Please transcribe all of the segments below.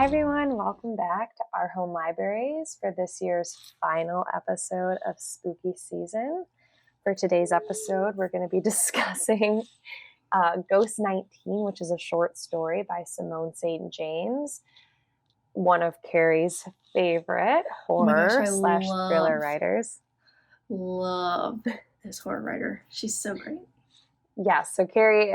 everyone, welcome back to our home libraries for this year's final episode of Spooky Season. For today's episode, we're going to be discussing Ghost 19, which is a short story by Simone St. James, one of Carrie's favorite horror/thriller writers. Love this horror writer. She's so great. Yes, so Carrie,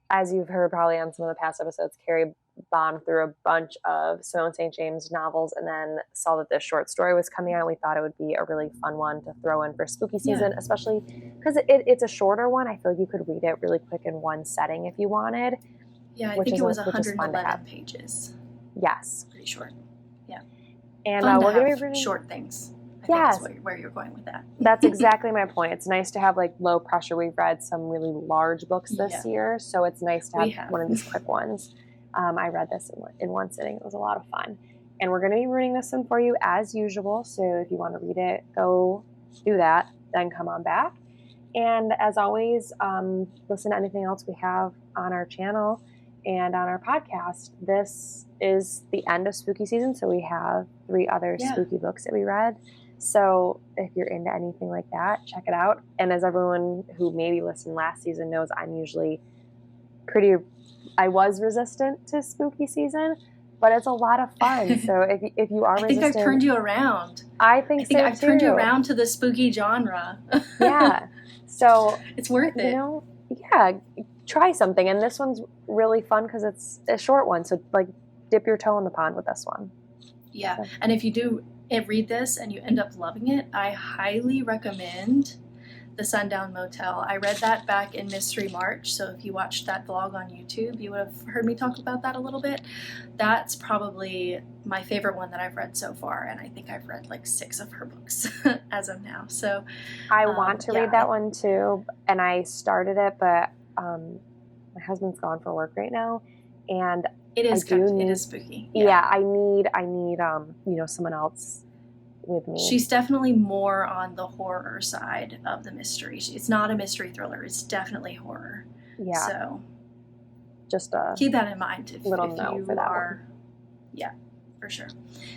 as you've heard probably on some of the past episodes, Carrie bombed through a bunch of Simone St. James novels and then saw that this short story was coming out. We thought it would be a really fun one to throw in for spooky season, especially because it's a shorter one. I feel like you could read it really quick in one setting if you wanted. Yeah, I think it was 111 pages. Yes. Pretty short. Yeah. And we're going to be reading short things. I think is where you're going with that. That's exactly my point. It's nice to have like low pressure. We've read some really large books this year, so it's nice to have one of these quick ones. I read this in one sitting. It was a lot of fun. And we're going to be reading this one for you as usual. So if you want to read it, go do that. Then come on back. And as always, listen to anything else we have on our channel and on our podcast. This is the end of spooky season. So we have 3 other spooky books that we read. So if you're into anything like that, check it out. And as everyone who maybe listened last season knows, I'm usually I was resistant to spooky season, but it's a lot of fun. So if you are resistant, I think I've turned you around. I think I've turned you around to the spooky genre. Yeah. So it's worth it. Try something. And this one's really fun because it's a short one. So like dip your toe in the pond with this one. Yeah. So. And if you do read this and you end up loving it, I highly recommend The Sundown Motel. I read that back in Mystery March, so if you watched that vlog on YouTube, you would have heard me talk about that a little bit. That's probably my favorite one that I've read so far, and I think I've read like 6 of her books as of now. So I want to read that one too, and I started it, but my husband's gone for work right now, and it is spooky. Yeah, I need someone else with me. She's definitely more on the horror side of the mystery. It's not a mystery thriller. It's definitely horror. Yeah. So just keep that in mind if you are. Yeah, for sure.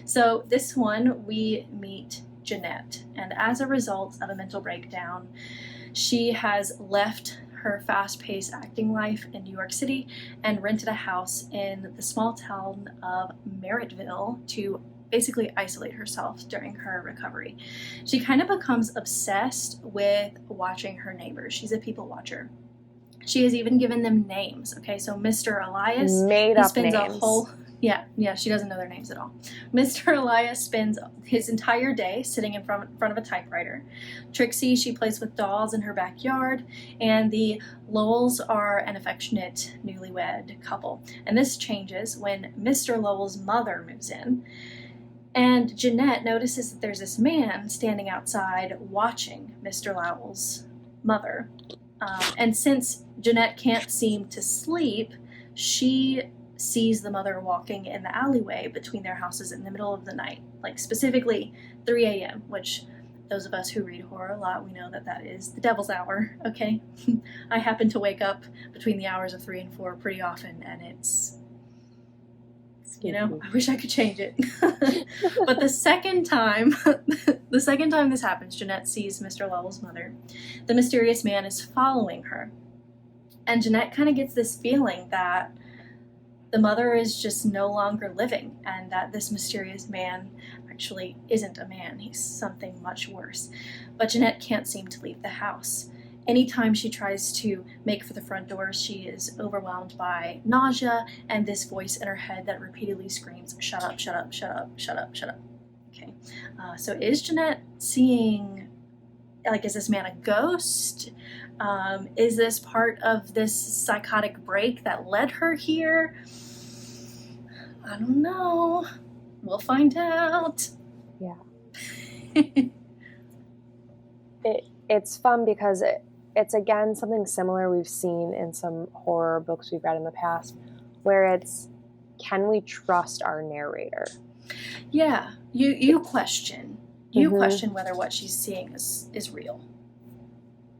So this one, we meet Jeanette, and as a result of a mental breakdown, she has left her fast-paced acting life in New York City and rented a house in the small town of Merrittville to basically isolate herself during her recovery. She kind of becomes obsessed with watching her neighbors. She's a people watcher. She has even given them names. Okay, so Mr. Elias spends she doesn't know their names at all. Mr. Elias spends his entire day sitting in front of a typewriter. Trixie, she plays with dolls in her backyard, and the Lowells are an affectionate newlywed couple. And this changes when Mr. Lowell's mother moves in. And Jeanette notices that there's this man standing outside watching Mr. Lowell's mother. And since Jeanette can't seem to sleep, she sees the mother walking in the alleyway between their houses in the middle of the night, like specifically 3 a.m., which those of us who read horror a lot, we know that is the devil's hour, okay? I happen to wake up between the hours of 3 and 4 pretty often, and it's, I wish I could change it. But the second time this happens, Jeanette sees Mr. Lowell's mother. The mysterious man is following her. And Jeanette kind of gets this feeling that the mother is just no longer living, and that this mysterious man actually isn't a man. He's something much worse. But Jeanette can't seem to leave the house. Anytime she tries to make for the front door, she is overwhelmed by nausea and this voice in her head that repeatedly screams, "Shut up, shut up, shut up, shut up, shut up." Okay, so is Jeanette seeing, is this man a ghost? Is this part of this psychotic break that led her here? I don't know. We'll find out. Yeah. It's fun because it's again something similar we've seen in some horror books we've read in the past, where it's, can we trust our narrator? Yeah, you question. You question whether what she's seeing is real.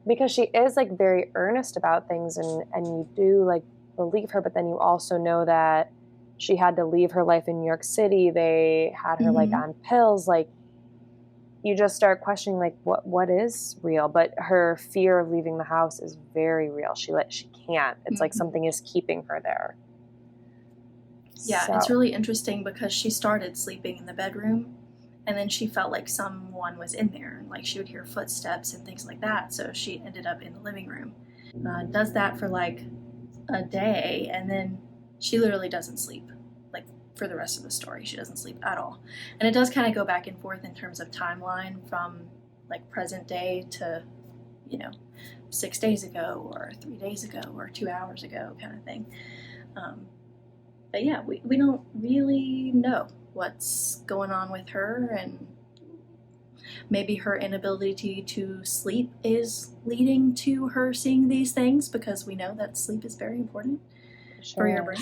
Because she is like very earnest about things, and you do like believe her, but then you also know that she had to leave her life in New York City. They had her like on pills. Like, you just start questioning like what is real. But her fear of leaving the house is very real. She can't. It's like something is keeping her there. Yeah, so. It's really interesting because she started sleeping in the bedroom, and then she felt like someone was in there. Like, she would hear footsteps and things like that. So she ended up in the living room. Does that for like a day, and then she literally doesn't sleep. Like, for the rest of the story, she doesn't sleep at all. And it does kind of go back and forth in terms of timeline from like present day to, 6 days ago or 3 days ago or 2 hours ago kind of thing. But yeah, we don't really know what's going on with her, and maybe her inability to sleep is leading to her seeing these things, because we know that sleep is very important for your brain.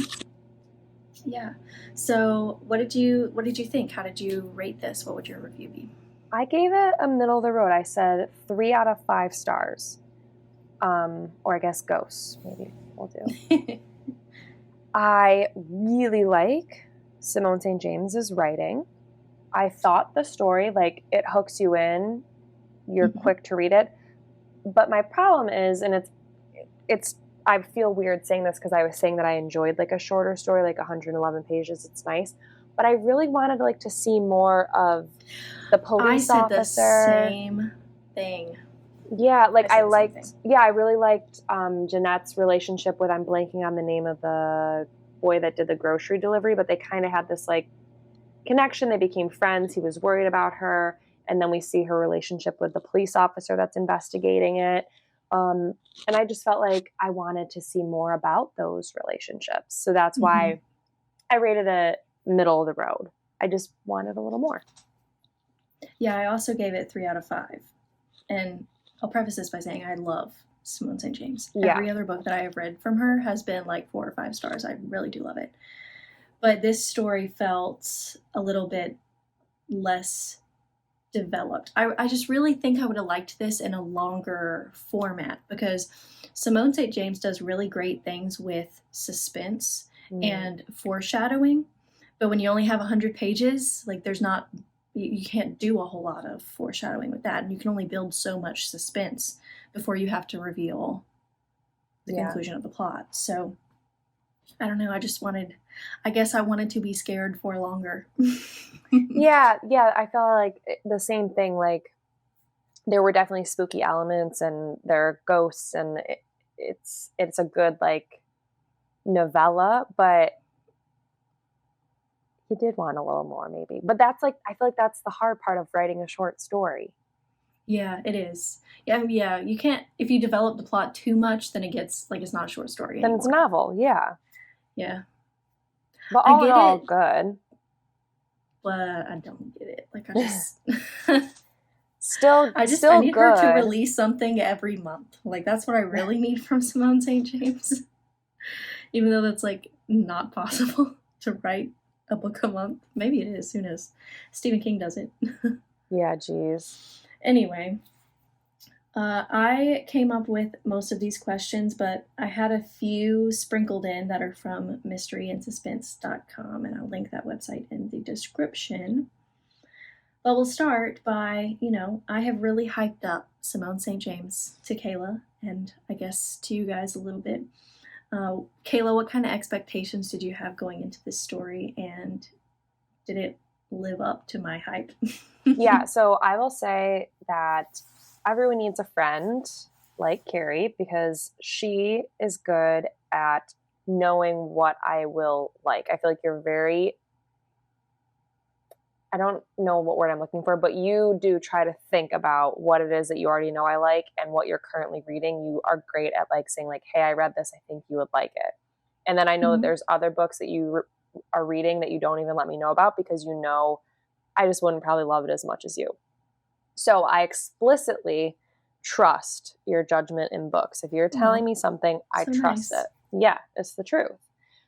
Yeah. So what did you think? How did you rate this? What would your review be? I gave it a middle of the road. I said 3 out of 5 stars. Or I guess ghosts, maybe we'll do. I really like Simone St. James's writing. I thought the story, like, it hooks you in. You're quick to read it. But my problem is, and it's I feel weird saying this because I was saying that I enjoyed like a shorter story, like 111 pages. It's nice. But I really wanted like to see more of the police officer. I said the same thing. Yeah, like I really liked Jeanette's relationship with, I'm blanking on the name of the boy that did the grocery delivery, but they kind of had this like connection. They became friends. He was worried about her. And then we see her relationship with the police officer that's investigating it. And I just felt like I wanted to see more about those relationships. So that's why I rated it middle of the road. I just wanted a little more. Yeah, I also gave it 3 out of 5. And I'll preface this by saying I love Simone St. James. Yeah. Every other book that I have read from her has been like 4 or 5 stars. I really do love it. But this story felt a little bit less developed. I just really think I would have liked this in a longer format, because Simone St. James does really great things with suspense and foreshadowing. But when you only have 100 pages, like, there's not... You can't do a whole lot of foreshadowing with that, and you can only build so much suspense before you have to reveal the conclusion of the plot. So, I don't know, I guess I wanted to be scared for longer. Yeah, I felt like the same thing, like, there were definitely spooky elements, and there are ghosts, and it's a good, like, novella, but you did want a little more, maybe. But that's like, I feel like that's the hard part of writing a short story. Yeah, it is. Yeah, you can't, if you develop the plot too much, then it gets, like, it's not a short story anymore. Then it's a novel, yeah. Yeah. But all in all, good. But I don't get it. Like, I just... I need her to release something every month. Like, that's what I really need from Simone St. James. Even though that's, like, not possible to write a book a month. Maybe it is. Who knows? Stephen King does it. Yeah, geez. Anyway, I came up with most of these questions, but I had a few sprinkled in that are from mysteryandsuspense.com, and I'll link that website in the description. But we'll start by, I have really hyped up Simone St. James to Kayla, and I guess to you guys a little bit. Kayla, what kind of expectations did you have going into this story, and did it live up to my hype? Yeah, so I will say that everyone needs a friend like Carrie, because she is good at knowing what I will like. I feel like you're very... I don't know what word I'm looking for, but you do try to think about what it is that you already know I like and what you're currently reading. You are great at like saying like, hey, I read this. I think you would like it. And then I know that there's other books that you are reading that you don't even let me know about, because I just wouldn't probably love it as much as you. So I explicitly trust your judgment in books. If you're telling me something, I trust it. Yeah, it's the truth.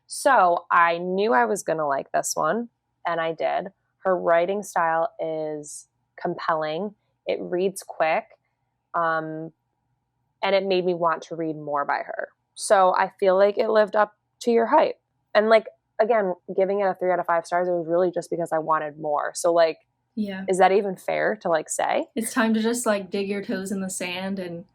So I knew I was going to like this one, and I did. Her writing style is compelling. It reads quick. And it made me want to read more by her. So I feel like it lived up to your hype. And like, again, giving it a 3 out of 5 stars, it was really just because I wanted more. So like, yeah, is that even fair to like say? it's time to just like dig your toes in the sand and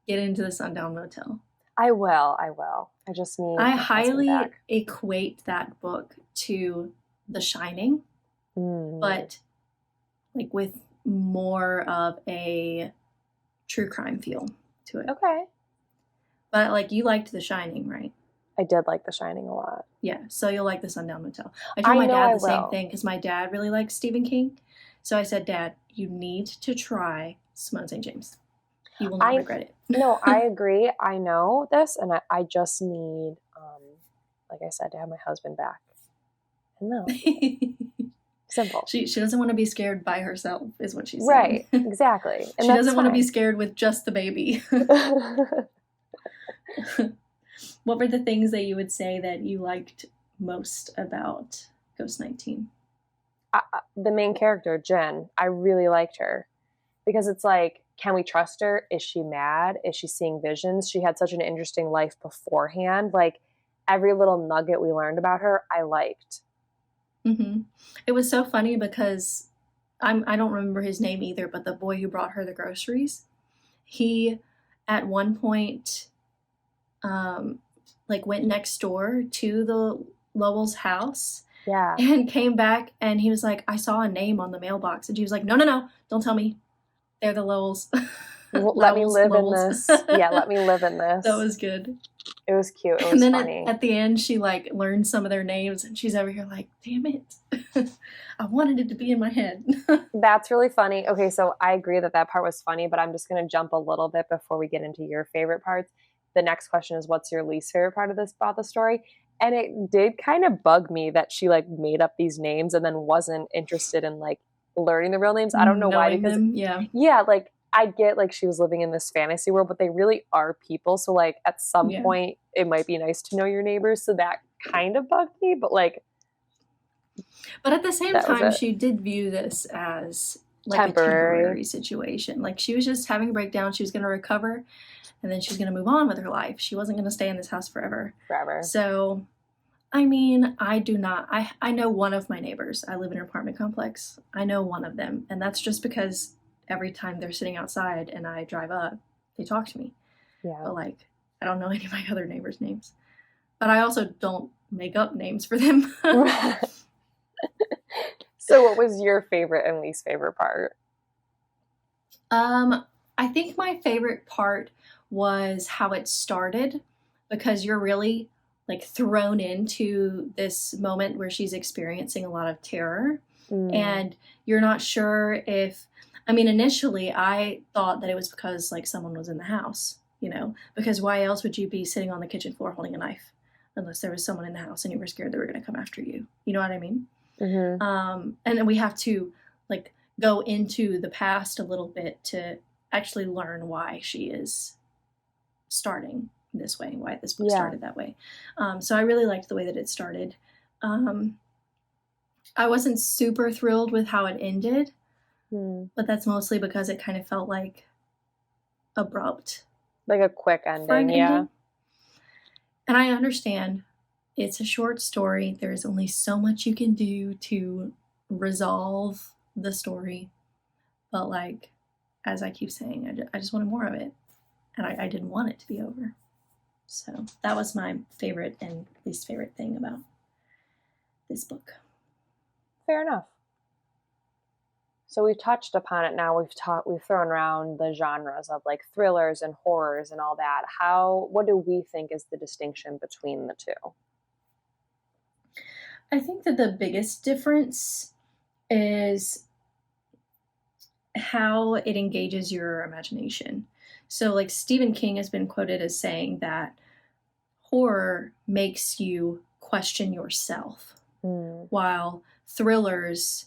get into the Sundown Motel. I will. I just need I my husband highly back. equate that book to The Shining, but like with more of a true crime feel to it. Okay. But like, you liked The Shining, right? I did like The Shining a lot. Yeah, so you'll like the Sundown Motel. I told my dad the same thing because my dad really likes Stephen King. So I said, Dad, you need to try Simone St. James. You will not regret it. No, I agree. I know this, and I just need, like I said, to have my husband back. No. Simple. She doesn't want to be scared by herself, is what she's saying. Right, exactly. And she doesn't want to be scared with just the baby. What were the things that you would say that you liked most about Ghost 19? The main character, Jen. I really liked her because it's like, can we trust her? Is she mad? Is she seeing visions? She had such an interesting life beforehand. Like, every little nugget we learned about her, I liked. Mm-hmm. It was so funny because I don't remember his name either, but the boy who brought her the groceries, he at one point like went next door to the Lowell's house. Yeah. And came back and he was like, I saw a name on the mailbox. And she was like, no, don't tell me. They're the Lowells. Let me live in this. Yeah, let me live in this. That was good. It was cute. It was and then funny. At the end, she like learned some of their names and she's over here like, damn it. I wanted it to be in my head. That's really funny. Okay, so I agree that part was funny, but I'm just going to jump a little bit before we get into your favorite parts. The next question is, what's your least favorite part of the story? And it did kind of bug me that she like made up these names and then wasn't interested in like learning the real names. I don't know why, because yeah, like I get like she was living in this fantasy world, but they really are people. So like at some point it might be nice to know your neighbors. So that kind of bugged me, but like. But at the same time, she did view this as like a temporary situation. Like she was just having a breakdown. She was going to recover. And then she's going to move on with her life. She wasn't going to stay in this house forever. So, I mean, I know one of my neighbors. I live in an apartment complex. I know one of them. And that's just because every time they're sitting outside and I drive up, they talk to me. Yeah. But like, I don't know any of my other neighbors' names. But I also don't make up names for them. So what was your favorite and least favorite part? I think my favorite part was how it started, because you're really like thrown into this moment where she's experiencing a lot of terror and you're not sure if, I mean, initially I thought that it was because like someone was in the house, you know, because why else would you be sitting on the kitchen floor holding a knife unless there was someone in the house and you were scared they were going to come after you. You know what I mean? And then we have to like go into the past a little bit to actually learn why she is starting this way, why this book started that way. So I really liked the way that it started. I wasn't super thrilled with how it ended, but that's mostly because it kind of felt like abrupt. Like a quick ending, yeah. And I understand it's a short story. There's only so much you can do to resolve the story. But like, as I keep saying, I just wanted more of it. And I didn't want it to be over. So that was my favorite and least favorite thing about this book. Fair enough. So we've touched upon it now. We've thrown around the genres of like thrillers and horrors and all that. What do we think is the distinction between the two? I think that the biggest difference is how it engages your imagination. So like Stephen King has been quoted as saying that horror makes you question yourself, while thrillers,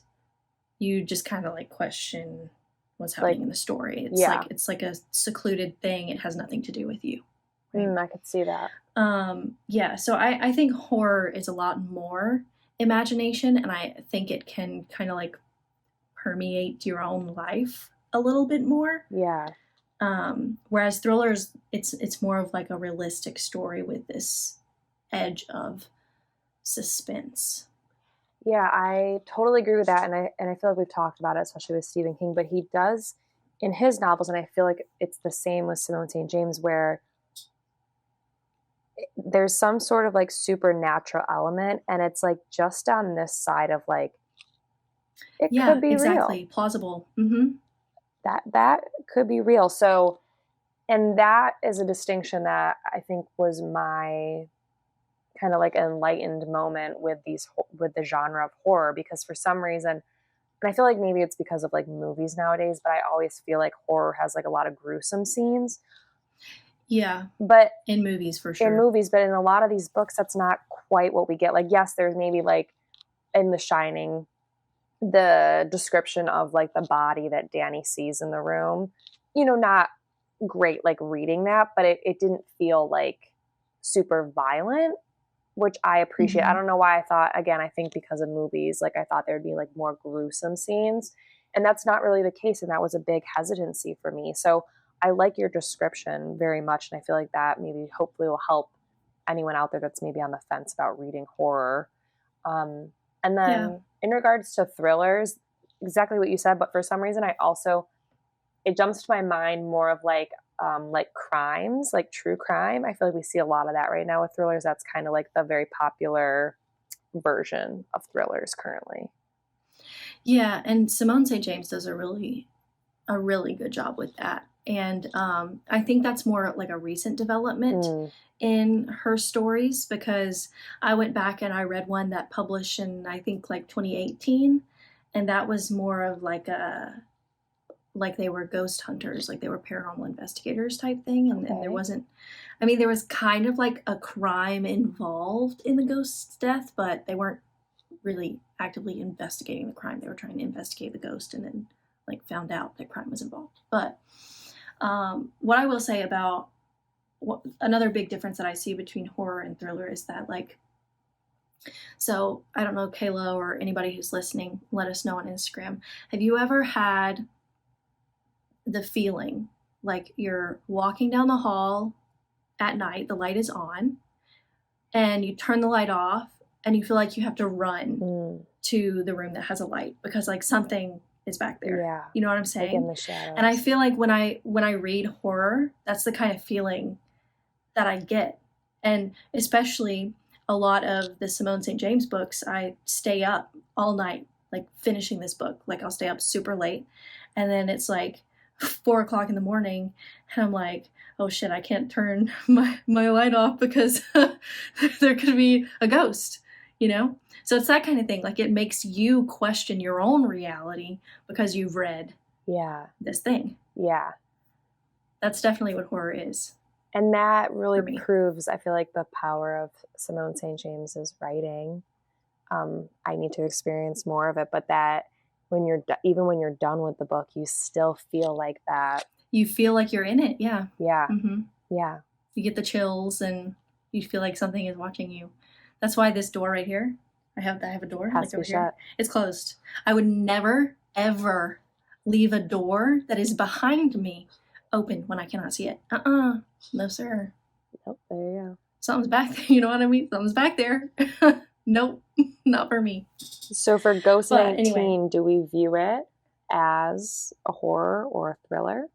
you just kind of like question what's happening in the story. It's like a secluded thing. It has nothing to do with you. Right? I could see that. So I think horror is a lot more imagination, and I think it can kind of like permeate your own life a little bit more. Yeah. Whereas thrillers, it's more of like a realistic story with this edge of suspense. Yeah, I totally agree with that, and I feel like we've talked about it, especially with Stephen King, but he does in his novels, and I feel like it's the same with Simone St. James, where there's some sort of like supernatural element, and it's like just on this side of like it could be real, plausible. Mm-hmm. That could be real. So, and that is a distinction that I think was my kind of like enlightened moment with the genre of horror, because for some reason, and I feel like maybe it's because of like movies nowadays, but I always feel like horror has like a lot of gruesome scenes. Yeah. But in movies, for sure. In movies, but in a lot of these books, that's not quite what we get. Like, yes, there's maybe like in The Shining, the description of like the body that Danny sees in the room, not great, like reading that, but it didn't feel like super violent, which I appreciate. I don't know why I think because of movies, like I thought there'd be like more gruesome scenes, and that's not really the case. And that was a big hesitancy for me. So I like your description very much. And I feel like that maybe hopefully will help anyone out there that's maybe on the fence about reading horror. And then in regards to thrillers, exactly what you said, but for some reason it jumps to my mind more of like crimes, like true crime. I feel like we see a lot of that right now with thrillers. That's kind of like the very popular version of thrillers currently. Yeah, and Simone St. James does a really good job with that. And I think that's more like a recent development in her stories, because I went back and I read one that published in, I think, like 2018, and that was more of like they were ghost hunters, like they were paranormal investigators type thing. And there wasn't, there was kind of like a crime involved in the ghost's death, but they weren't really actively investigating the crime. They were trying to investigate the ghost, and then like found out that crime was involved. But what I will say about another big difference that I see between horror and thriller is that, like, so I don't know, Kayla or anybody who's listening, let us know on Instagram. Have you ever had the feeling like you're walking down the hall at night, the light is on, and you turn the light off, and you feel like you have to run to the room that has a light because like something is back there? Yeah. You know what I'm saying? Like in the shadows. And I feel like when I read horror, that's the kind of feeling that I get. And especially a lot of the Simone St. James books, I stay up all night, like finishing this book. Like I'll stay up super late, and then it's like 4 o'clock in the morning, and I'm like, oh shit, I can't turn my light off because there could be a ghost, So it's that kind of thing. Like it makes you question your own reality because you've read this thing. Yeah. That's definitely what horror is. And that really proves, I feel like, the power of Simone St. James's writing. I need to experience more of it, but that even when you're done with the book, you still feel like that. You feel like you're in it. Yeah. Yeah. Mm-hmm. Yeah. You get the chills and you feel like something is watching you. That's why this door right here, I have a door like over here. It's closed. I would never, ever leave a door that is behind me open when I cannot see it. No, sir. Nope, there you go. Something's back there. You know what I mean? Something's back there. Nope, not for me. So for Ghost 19, do we view it as a horror or a thriller?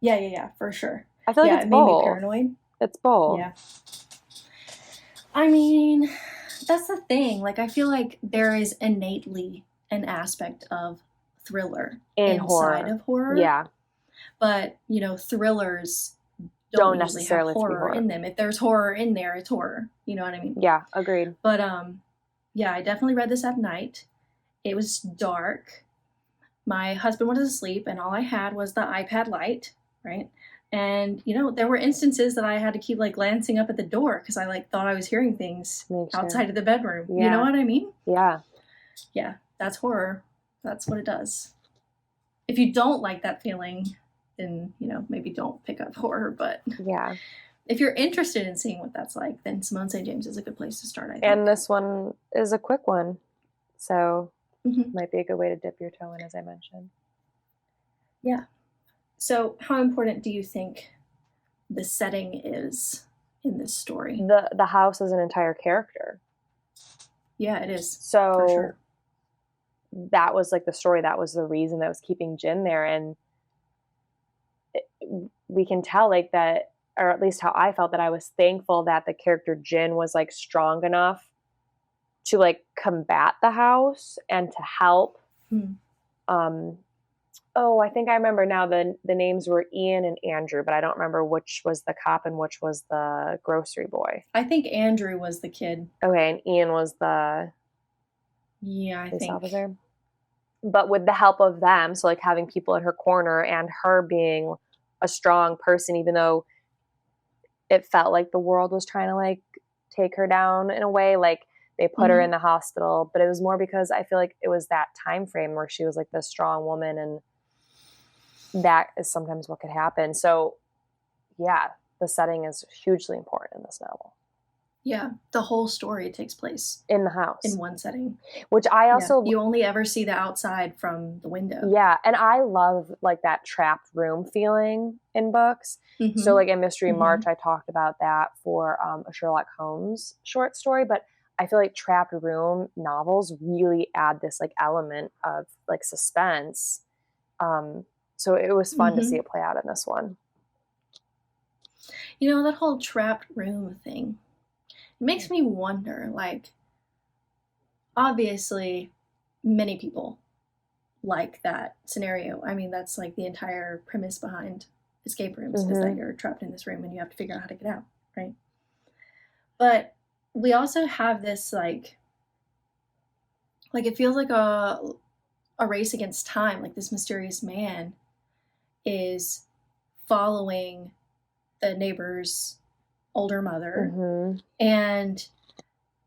Yeah, for sure. I feel like it's both. Made me paranoid. It's both. Yeah. That's the thing. Like, I feel like there is innately an aspect of thriller inside of horror. Yeah. But, thrillers don't necessarily have horror in them. If there's horror in there, it's horror. You know what I mean? Yeah, agreed. But, I definitely read this at night. It was dark. My husband was asleep, and all I had was the iPad light, right? And, there were instances that I had to keep, like, glancing up at the door because I, like, thought I was hearing things outside of the bedroom. Yeah. You know what I mean? Yeah. Yeah, that's horror. That's what it does. If you don't like that feeling, then, maybe don't pick up horror. But yeah, if you're interested in seeing what that's like, then Simone St. James is a good place to start, I think. And this one is a quick one. So might be a good way to dip your toe in, as I mentioned. Yeah. So how important do you think the setting is in this story. The house is an entire character. Yeah, it is. So for sure. That was like the story. That was the reason that was keeping Jin there. And we can tell like that, or at least how I felt, that I was thankful that the character Jin was like strong enough to like combat the house and to help. I think I remember now the names were Ian and Andrew, but I don't remember which was the cop and which was the grocery boy. I think Andrew was the kid. Okay, and Ian was the police officer. But with the help of them, so like having people in her corner and her being a strong person, even though it felt like the world was trying to like take her down in a way, like they put her in the hospital, but it was more because I feel like it was that time frame where she was like this strong woman, and that is sometimes what could happen. So yeah, the setting is hugely important in this novel. Yeah, the whole story takes place in the house, in one setting, which I also you only ever see the outside from the window. Yeah, and I love like that trapped room feeling in books. So like in Mystery March, I talked about that for a Sherlock Holmes short story, but I feel like trapped room novels really add this like element of like suspense. So it was fun to see it play out in this one. You know, that whole trapped room thing, it makes me wonder, like, obviously many people like that scenario. I mean, that's like the entire premise behind escape rooms, is that you're trapped in this room and you have to figure out how to get out, right? But we also have this like it feels like a race against time. Like this mysterious man is following the neighbor's older mother, and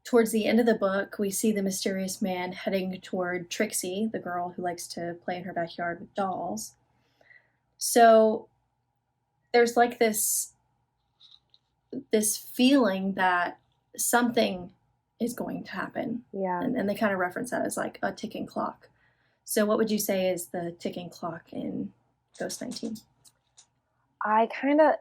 towards the end of the book, we see the mysterious man heading toward Trixie, the girl who likes to play in her backyard with dolls. So there's like this feeling that something is going to happen. Yeah. And they kind of reference that as like a ticking clock. So what would you say is the ticking clock in Ghost 19? I kind of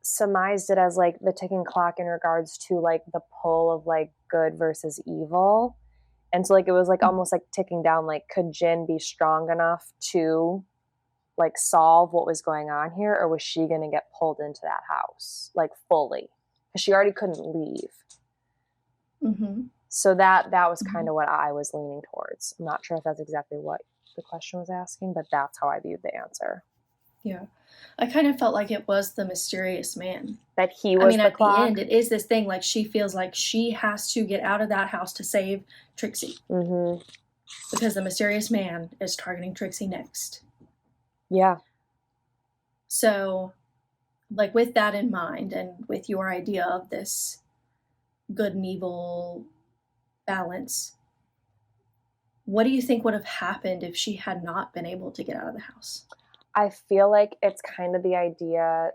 surmised it as like the ticking clock in regards to like the pull of like good versus evil. And so like it was like almost like ticking down, like could Jin be strong enough to like solve what was going on here, or was she going to get pulled into that house like fully, because she already couldn't leave. So that was kind of what I was leaning towards. I'm not sure if that's exactly what the question was asking, but that's how I viewed the answer. Yeah, I kind of felt like it was the mysterious man. That he was the clock? The end, it is this thing, like she feels like she has to get out of that house to save Trixie. Because the mysterious man is targeting Trixie next. Yeah. So, like with that in mind, and with your idea of this good and evil balance, what do you think would have happened if she had not been able to get out of the house? I feel like it's kind of the idea,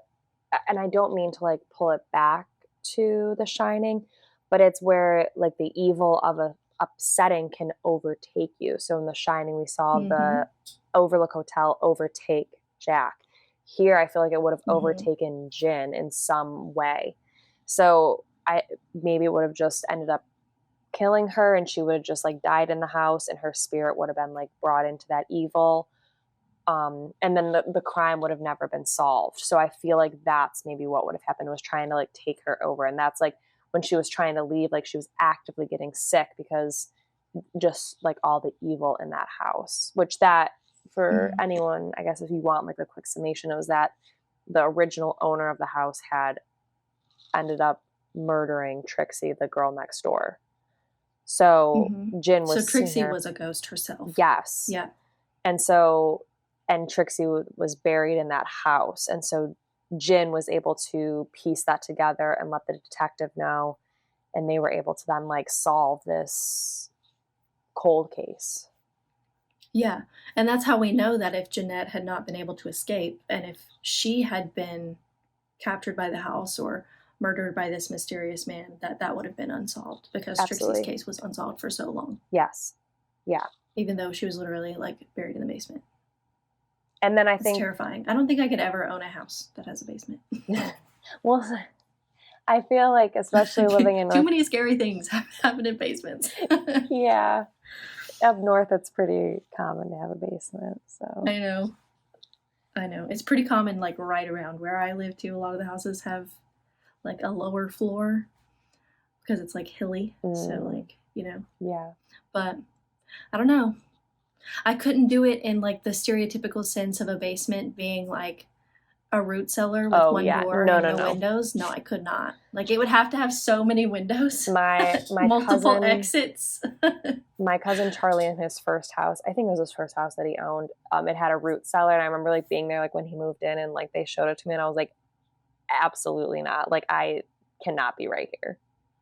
and I don't mean to like pull it back to The Shining, but it's where like the evil of a setting can overtake you. So in The Shining, we saw the Overlook Hotel overtake Jack. Here, I feel like it would have overtaken Jin in some way. So maybe it would have just ended up killing her, and she would have just like died in the house, and her spirit would have been like brought into that evil. And then the crime would have never been solved. So I feel like that's maybe what would have happened, was trying to like take her over. And that's like when she was trying to leave, like she was actively getting sick because just like all the evil in that house, which that for anyone, I guess if you want like a quick summation, it was that the original owner of the house had ended up murdering Trixie, the girl next door. So Jin was... So Trixie was a ghost herself. Yes. Yeah. And Trixie was buried in that house. And so Jin was able to piece that together and let the detective know. And they were able to then like solve this cold case. Yeah. And that's how we know that if Jeanette had not been able to escape, and if she had been captured by the house or murdered by this mysterious man, that would have been unsolved, because Trixie's case was unsolved for so long. Yes. Yeah. Even though she was literally like buried in the basement. And then I think... It's terrifying. I don't think I could ever own a house that has a basement. Well, I feel like, especially living in too many scary things happen in basements. Yeah. Up north, it's pretty common to have a basement. So I know. It's pretty common, like right around where I live too. A lot of the houses have like a lower floor because it's like hilly. So like, Yeah. But I don't know. I couldn't do it in like the stereotypical sense of a basement being like a root cellar with one door and no windows. No, I could not. Like it would have to have so many windows. My multiple exits. My cousin Charlie in his first house, I think it was his first house that he owned, it had a root cellar, and I remember like being there like when he moved in and like they showed it to me and I was like, absolutely not. Like I cannot be right here.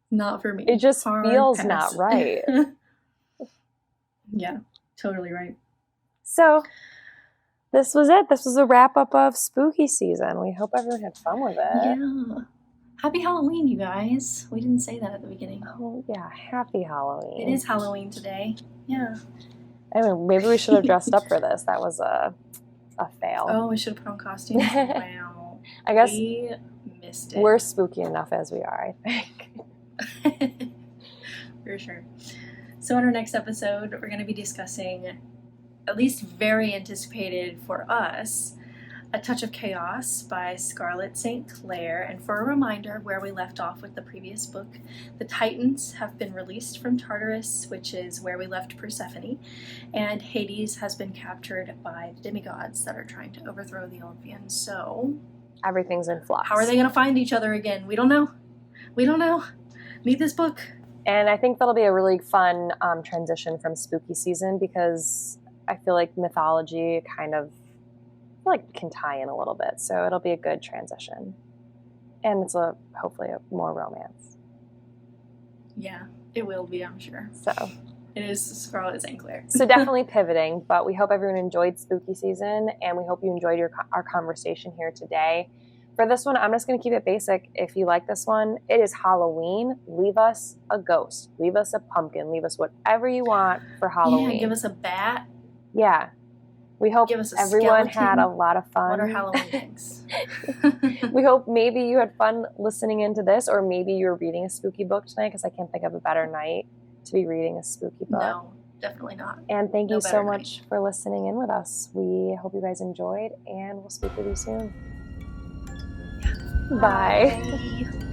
Not for me. It just feels not right. Yeah, totally right. So this was it. This was a wrap up of spooky season. We hope everyone had fun with it. Yeah. Happy Halloween, you guys. We didn't say that at the beginning. Oh, yeah. Happy Halloween. It is Halloween today. Yeah. I mean, maybe we should have dressed up for this. That was a fail. Oh, we should have put on costumes. Wow. I guess we missed it. We're spooky enough as we are, I think. For sure. So in our next episode, we're going to be discussing, at least very anticipated for us, A Touch of Chaos by Scarlett St. Clair. And for a reminder of where we left off with the previous book, the Titans have been released from Tartarus, which is where we left Persephone, and Hades has been captured by the demigods that are trying to overthrow the Olympians. So everything's in flux. How are they going to find each other again? We don't know. Need this book. And I think that'll be a really fun transition from spooky season, because I feel like mythology kind of can tie in a little bit. So it'll be a good transition. And it's hopefully a more romance. Yeah, it will be, I'm sure. So it is Scarlett St. Clair. So definitely pivoting, but we hope everyone enjoyed spooky season, and we hope you enjoyed our conversation here today. For this one, I'm just going to keep it basic. If you like this one, it is Halloween. Leave us a ghost. Leave us a pumpkin. Leave us whatever you want for Halloween. Yeah, give us a bat. Yeah. We hope everyone had a lot of fun. What are Halloween things? We hope maybe you had fun listening into this, or maybe you're reading a spooky book tonight, because I can't think of a better night to be reading a spooky book. No, definitely not. And thank you so much for listening in with us. We hope you guys enjoyed, and we'll speak with you soon. Yeah. Bye.